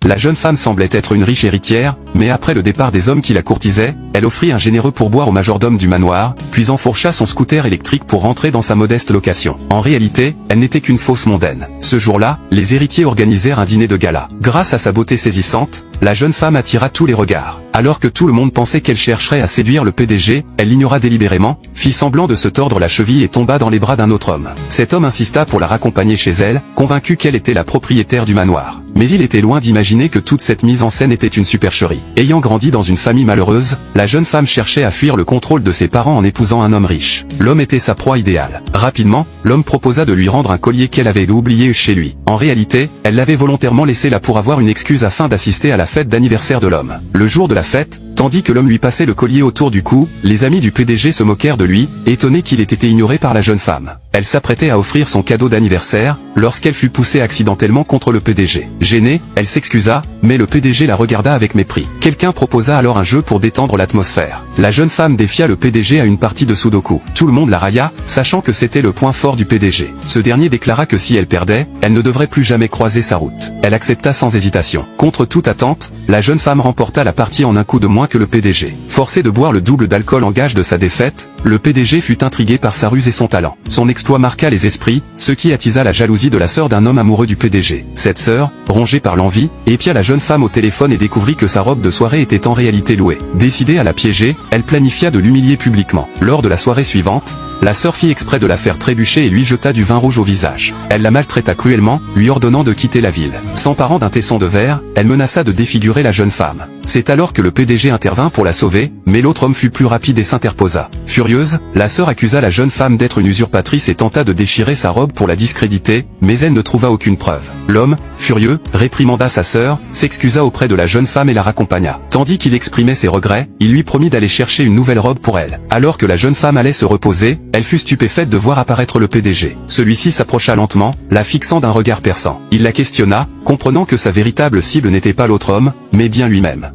La jeune femme semblait être une riche héritière, mais après le départ des hommes qui la courtisaient, elle offrit un généreux pourboire au majordome du manoir, puis enfourcha son scooter électrique pour rentrer dans sa modeste location. En réalité, elle n'était qu'une fausse mondaine. Ce jour-là, les héritiers organisèrent un dîner de gala. Grâce à sa beauté saisissante, la jeune femme attira tous les regards. Alors que tout le monde pensait qu'elle chercherait à séduire le PDG, elle l'ignora délibérément, fit semblant de se tordre la cheville et tomba dans les bras d'un autre homme. Cet homme insista pour la raccompagner chez elle, convaincu qu'elle était la propriétaire du manoir. Mais il était loin d'imaginer que toute cette mise en scène était une supercherie. Ayant grandi dans une famille malheureuse, la jeune femme cherchait à fuir le contrôle de ses parents en épousant un homme riche. L'homme était sa proie idéale. Rapidement, l'homme proposa de lui rendre un collier qu'elle avait oublié chez lui. En réalité, elle l'avait volontairement laissé là pour avoir une excuse afin d'assister à la fête d'anniversaire de l'homme. Le jour de la fête, tandis que l'homme lui passait le collier autour du cou, les amis du PDG se moquèrent de lui, étonnés qu'il ait été ignoré par la jeune femme. Elle s'apprêtait à offrir son cadeau d'anniversaire, lorsqu'elle fut poussée accidentellement contre le PDG. Gênée, elle s'excusa, mais le PDG la regarda avec mépris. Quelqu'un proposa alors un jeu pour détendre l'atmosphère. La jeune femme défia le PDG à une partie de Sudoku. Tout le monde la railla, sachant que c'était le point fort du PDG. Ce dernier déclara que si elle perdait, elle ne devrait plus jamais croiser sa route. Elle accepta sans hésitation. Contre toute attente, la jeune femme remporta la partie en un coup de moins que le PDG. Forcé de boire le double d'alcool en gage de sa défaite, le PDG fut intrigué par sa ruse et son talent. Son exploit marqua les esprits, ce qui attisa la jalousie de la sœur d'un homme amoureux du PDG. Cette sœur, rongée par l'envie, épia la jeune femme au téléphone et découvrit que sa robe de soirée était en réalité louée. Décidée à la piéger, elle planifia de l'humilier publiquement. Lors de la soirée suivante, la sœur fit exprès de la faire trébucher et lui jeta du vin rouge au visage. Elle la maltraita cruellement, lui ordonnant de quitter la ville. S'emparant d'un tesson de verre, elle menaça de défigurer la jeune femme. C'est alors que le PDG intervint pour la sauver, mais l'autre homme fut plus rapide et s'interposa. Furieuse, la sœur accusa la jeune femme d'être une usurpatrice et tenta de déchirer sa robe pour la discréditer, mais elle ne trouva aucune preuve. L'homme, furieux, réprimanda sa sœur, s'excusa auprès de la jeune femme et la raccompagna. Tandis qu'il exprimait ses regrets, il lui promit d'aller chercher une nouvelle robe pour elle. Alors que la jeune femme allait se reposer, elle fut stupéfaite de voir apparaître le PDG. Celui-ci s'approcha lentement, la fixant d'un regard perçant. Il la questionna, comprenant que sa véritable cible n'était pas l'autre homme, mais bien lui-même.